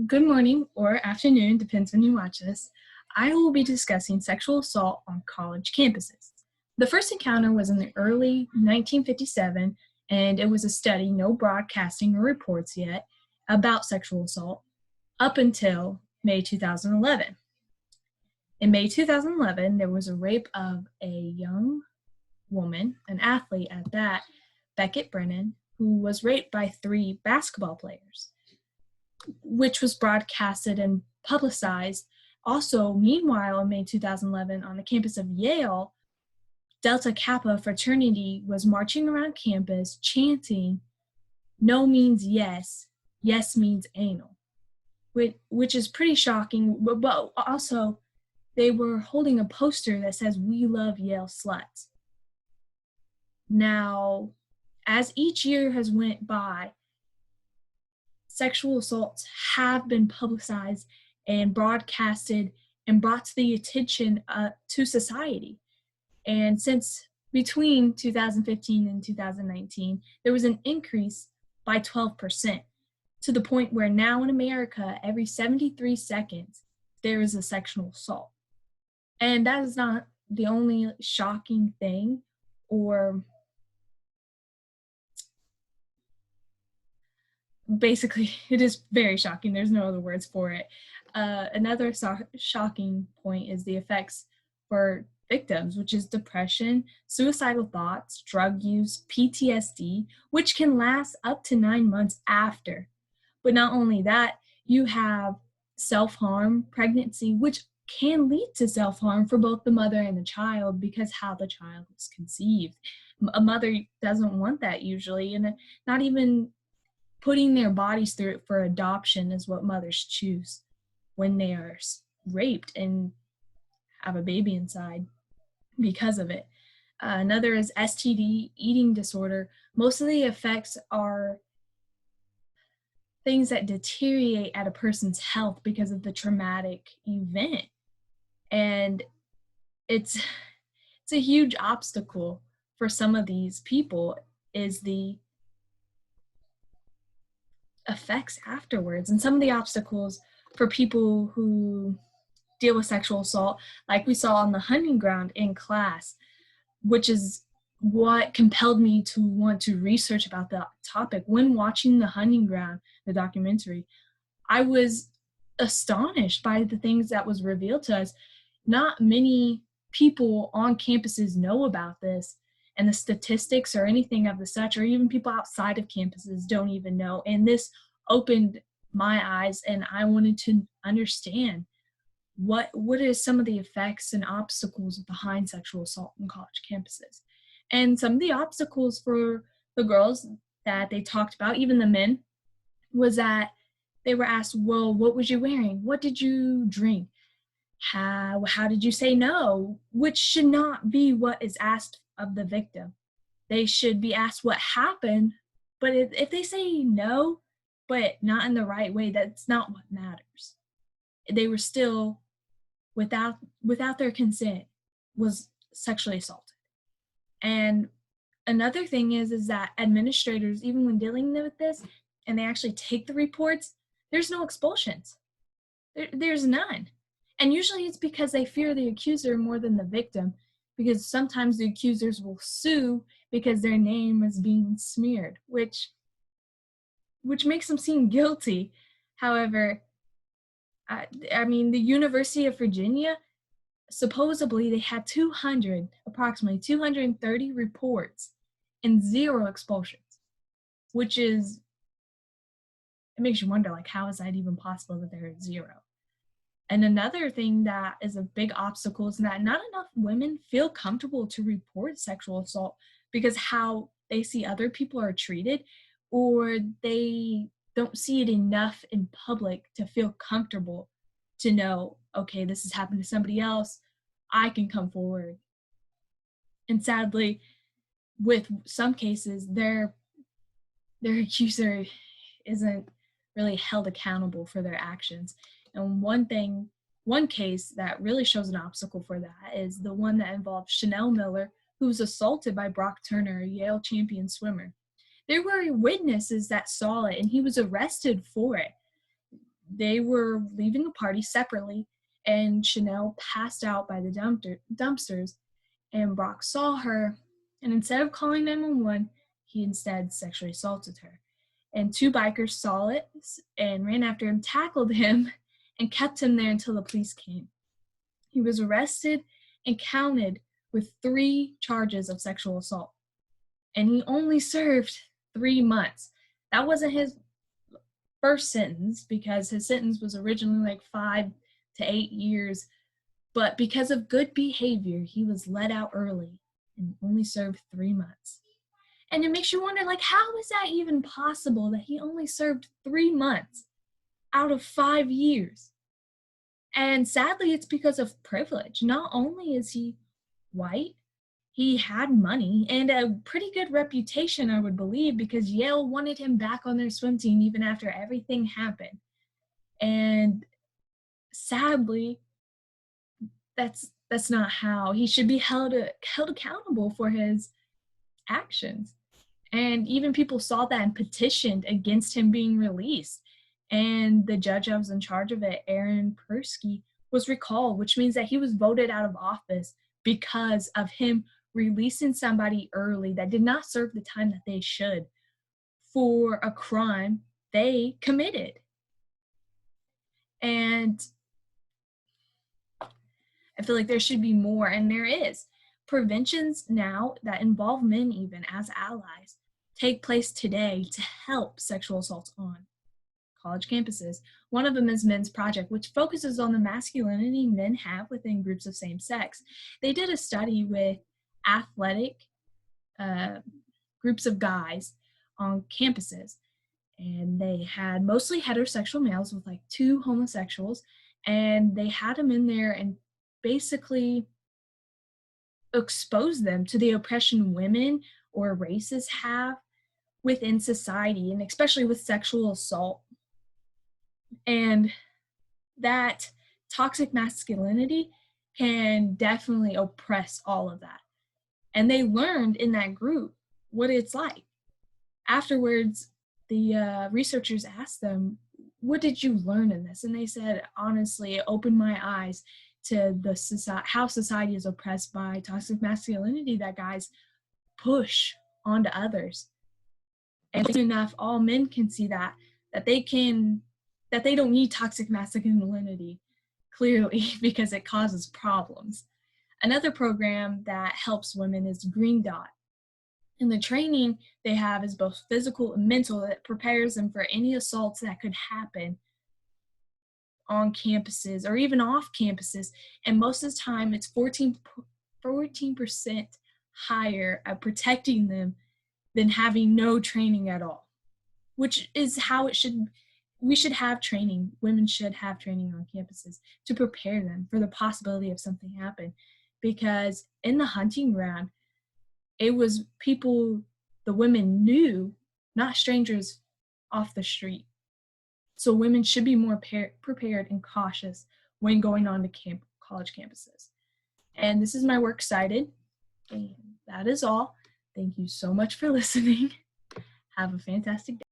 Good morning or afternoon, depends when you watch this. I will be discussing sexual assault on college campuses. The first encounter was in the early 1957, and it was a study, no broadcasting or reports yet, about sexual assault up until May 2011. In May 2011, there was a rape of a young woman, an athlete at that, Beckett Brennan, who was raped by 3 basketball players, which was broadcasted and publicized. Also, meanwhile, in May 2011, on the campus of Yale, Delta Kappa fraternity was marching around campus chanting, "No means yes, yes means anal," which is pretty shocking, but also they were holding a poster that says, "We love Yale sluts." Now, as each year has went by, sexual assaults have been publicized and broadcasted and brought to the attention to society. And since between 2015 and 2019, there was an increase by 12%, to the point where now in America, every 73 seconds, there is a sexual assault. And that is not the only shocking thing, or basically, it is very shocking. There's no other words for it. Another shocking point is the effects for victims, which is depression, suicidal thoughts, drug use, PTSD, which can last up to 9 months after. But not only that, you have self-harm, pregnancy, which can lead to self-harm for both the mother and the child because how the child was conceived. A mother doesn't want that usually, and not even putting their bodies through it for adoption is what mothers choose when they are raped and have a baby inside because of it. Another is STD, eating disorder. Most of the effects are things that deteriorate at a person's health because of the traumatic event. And it's a huge obstacle for some of these people is the effects afterwards. And some of the obstacles for people who deal with sexual assault, like we saw on the hunting ground in class, which is what compelled me to want to research about the topic. When watching The Hunting Ground, the documentary, I was astonished by the things that was revealed to us. Not many people on campuses know about this, and the statistics or anything of the such, or even people outside of campuses don't even know. And this opened my eyes, and I wanted to understand what is some of the effects and obstacles behind sexual assault on college campuses. And some of the obstacles for the girls that they talked about, even the men, was that they were asked, well, what was you wearing? What did you drink? How did you say no? Which should not be what is asked of the victim. They should be asked what happened, but if they say no, but not in the right way, that's not what matters. They were still, without their consent, was sexually assaulted. And another thing is that administrators, even when dealing with this, and they actually take the reports, there's no expulsions. There's none. And usually it's because they fear the accuser more than the victim, because sometimes the accusers will sue because their name is being smeared, which makes them seem guilty. However, I mean, the University of Virginia, supposedly they had approximately 230 reports and 0 expulsions, which is, it makes you wonder, like, how is that even possible that there are 0? And another thing that is a big obstacle is that not enough women feel comfortable to report sexual assault because how they see other people are treated, or they don't see it enough in public to feel comfortable to know, okay, this has happened to somebody else, I can come forward. And sadly, with some cases, their accuser isn't really held accountable for their actions. And one case that really shows an obstacle for that is the one that involved Chanel Miller, who was assaulted by Brock Turner, a Yale champion swimmer. There were witnesses that saw it, and he was arrested for it. they were leaving a party separately, and Chanel passed out by the dumpsters, and Brock saw her, and instead of calling 911, he instead sexually assaulted her. And two bikers saw it and ran after him, tackled him, and kept him there until the police came. He was arrested and counted with 3 charges of sexual assault. And he only served 3 months. That wasn't his first sentence, because his sentence was originally like 5 to 8 years. But because of good behavior, he was let out early and only served 3 months. And it makes you wonder, like, how is that even possible that he only served 3 months out of 5 years? And sadly, it's because of privilege. Not only is he white, he had money and a pretty good reputation, I would believe, because Yale wanted him back on their swim team even after everything happened. And sadly, that's not how he should be held accountable for his actions. And even people saw that and petitioned against him being released. And the judge that was in charge of it, Aaron Persky, was recalled, which means that he was voted out of office because of him releasing somebody early that did not serve the time that they should for a crime they committed. And I feel like there should be more, and there is. Preventions now that involve men even as allies take place today to help sexual assaults on college campuses. One of them is Men's Project, which focuses on the masculinity men have within groups of same sex. They did a study with athletic groups of guys on campuses, and they had mostly heterosexual males with like 2 homosexuals, and they had them in there and basically expose them to the oppression women or races have within society, and especially with sexual assault. And that toxic masculinity can definitely oppress all of that. And they learned in that group what it's like. Afterwards, the researchers asked them, what did you learn in this? And they said, honestly, it opened my eyes to how society is oppressed by toxic masculinity that guys push onto others. And soon enough, all men can see that they don't need toxic masculinity, clearly, because it causes problems. Another program that helps women is Green Dot. And the training they have is both physical and mental, that prepares them for any assaults that could happen on campuses or even off campuses. And most of the time, it's 14% higher at protecting them than having no training at all, which is how it should. We should have training. Women should have training on campuses to prepare them for the possibility of something happen. Because in the hunting ground, it was people the women knew, not strangers off the street. So women should be more prepared and cautious when going on to college campuses. And this is my works cited. And that is all. Thank you so much for listening. Have a fantastic day.